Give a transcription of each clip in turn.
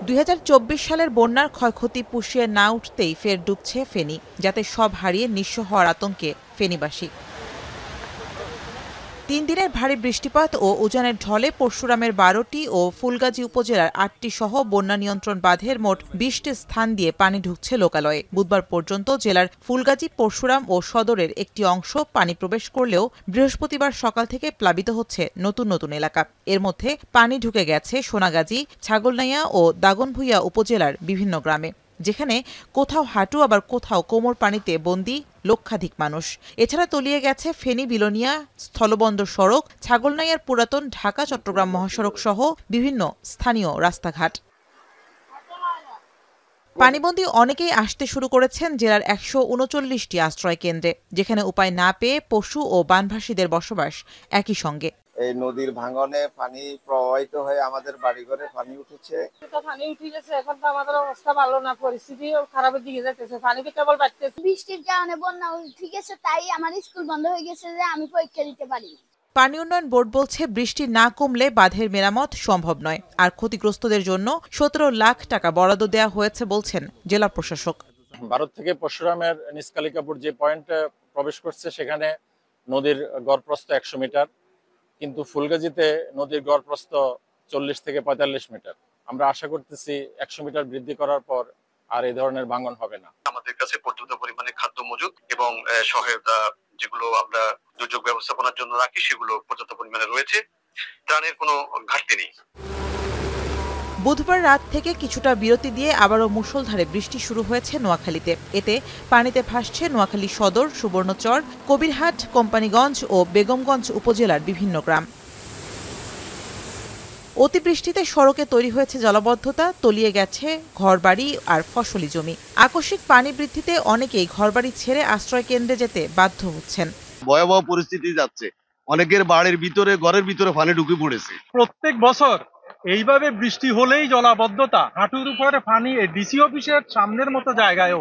2024 সালের বন্যার ক্ষয়ক্ষতি পুষিয়ে না উঠতেই ফের ডুবছে ফেনী, যাতে সব হারিয়ে নিঃস্ব হওয়ার আতঙ্কে ফেনীবাসী। 3 দিনের ভারী বৃষ্টিপাত ও উজানের ঢলে পরশুরামের 12টি ও ফুলগাজী উপজেলার 8টি সহ বন্যা নিয়ন্ত্রণ বাঁধের মোট 20টি স্থান দিয়ে পানি ঢুকছে লোকালয়ে। বুধবার পর্যন্ত জেলার ফুলগাজী, পরশুরাম ও সদরের একটি অংশ পানি প্রবেশ করলেও বৃহস্পতিবার সকাল থেকে প্লাবিত হচ্ছে নতুন নতুন এলাকা। এর মধ্যে পানি ঢুকে গেছে সোনাগাজী, ছাগলনাইয়া ও দাগনভূঞা উপজেলার বিভিন্ন গ্রামে, যেখানে কোথাও হাঁটু আবার কোথাও কোমর পানিতে বন্দী লক্ষাধিক মানুষ। এছাড়া তলিয়ে গেছে ফেনী বিলোনিয়া স্থলবন্দর সড়ক, ছাগলনাইয়ার পুরাতন ঢাকা-চট্টগ্রাম মহাসড়ক সহ বিভিন্ন স্থানীয় রাস্তাঘাট। পানিবন্দী অনেকেই আসতে শুরু করেছেন জেলার 139টি আশ্রয় কেন্দ্রে, যেখানে উপায় না পেয়ে পশু ও বানভাসীদের বসবাস একই সঙ্গে। এই নদীর ভাঙনে পানি প্রবাহিত হয়ে আমাদের বাড়িঘরে পানি উঠেছে। পানি উঠে গেছে, এখন তো আমাদের অবস্থা ভালো না, পরিস্থিতি খারাপের দিকে যাচ্ছে। পানি কেবল বাড়তেছে। বৃষ্টির কারণে বন্যা উঠে গেছে, তাই আমার স্কুল বন্ধ হয়ে গেছে যে আমি পরীক্ষা দিতে পারিনি। পানি উন্নয়ন বোর্ড বলছে, বৃষ্টি না কমলে বাঁধের মেরামত সম্ভব নয়। আর ক্ষতিগ্রস্তদের জন্য 17 লাখ টাকা বরাদ্দ দেওয়া হয়েছে বলছেন জেলা প্রশাসক। ভারত থেকে পরশুরামের নিষ্কালিকাপুর যে পয়েন্টে প্রবেশ করছে, সেখানে নদীর গড়প্রস্থ 100 মিটার, কিন্তু ফুলগাজীতে নদীর গড়প্রস্থ 40 থেকে 45 মিটার। আমরা আশা করতেছি 100 মিটার বৃদ্ধি করার পর আর এই ধরনের ভাঙন হবে না। আমাদের কাছে পর্যাপ্ত পরিমাণে খাদ্য মজুদ এবং সহায়তা যেগুলো আমরা দুর্যোগ ব্যবস্থাপনার জন্য রাখি, সেগুলো পর্যাপ্ত পরিমাণে রয়েছে। ত্রাণের কোনো ঘাটতি নেই। বুধবার রাত থেকে কিছুটা বিরতি দিয়ে আবারও মুষলধারে বৃষ্টি শুরু হয়েছে নোয়াখালীতে। এতে পানিতে ভাসছে নোয়াখালী সদর, সুবর্ণচর, কবিরহাট, কোম্পানিগঞ্জ ও বেগমগঞ্জ উপজেলার বিভিন্ন গ্রাম। অতিবৃষ্টিতে সড়কে তৈরি হয়েছে জলাবদ্ধতা, তলিয়ে গেছে ঘরবাড়ি আর ফসলি জমি। আকস্মিক পানি বৃদ্ধিতে অনেকেই ঘরবাড়ি ছেড়ে আশ্রয় কেন্দ্রে যেতে বাধ্য হচ্ছেন। ভয়াবহ পরিস্থিতি যাচ্ছে, অনেকের বাড়ির ভিতরে, ঘরের ভিতরে পানি ঢুকে পড়েছে। প্রত্যেক বছর এইভাবে বৃষ্টি হলেই জলাবদ্ধতা, হাঁটুর উপরে পানি ডিসি অফিসের সামনের মতো জায়গায়ও।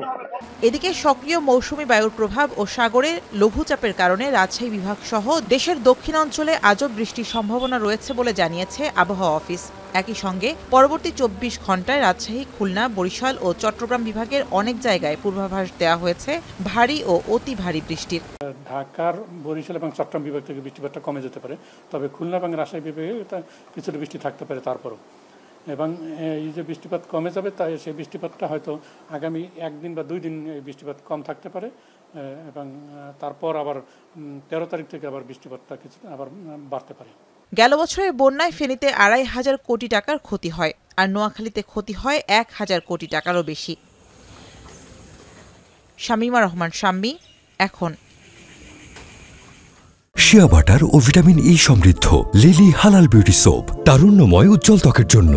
এদিকে সক্রিয় মৌসুমি বায়ুর প্রভাব ও সাগরে লঘুচাপের কারণে রাজশাহী বিভাগ সহ দেশের দক্ষিণাঞ্চলে আজও বৃষ্টির সম্ভাবনা রয়েছে বলে জানিয়েছে আবহাওয়া অফিস। একই সঙ্গে পরবর্তী 24 ঘণ্টায় রাজশাহী, খুলনা, বরিশাল ও চট্টগ্রাম বিভাগের অনেক জায়গায় পূর্বাভাস দেওয়া হয়েছে ভারী ও অতি ভারী বৃষ্টির। ঢাকার, বরিশাল এবং চট্টগ্রাম বিভাগ থেকে বৃষ্টিপাতটা কমে যেতে পারে, তবে খুলনা এবং রাজশাহী বিভাগে কিছুটা বৃষ্টি থাকতে পারে তারপরও। এবং এই যে বৃষ্টিপাত কমে যাবে, তাই সেই বৃষ্টিপাতটা হয়তো আগামী 1 দিন বা 2 দিন এই বৃষ্টিপাত কম থাকতে পারে, এবং তারপর আবার 13 তারিখ থেকে আবার বৃষ্টিপাতটা কিছু আবার বাড়তে পারে। গেল বছরের বন্যায় ফেনীতে 2,500 কোটি টাকার ক্ষতি হয়, আর নোয়াখালীতে ক্ষতি হয় 1,000 কোটি টাকারও বেশি। শামীমা রহমান শাম্মী, এখন। শিয়া বাটার ও ভিটামিন ই সমৃদ্ধ লিলি হালাল বিউটি সোপ, তারুণ্যময় উজ্জ্বল ত্বকের জন্য।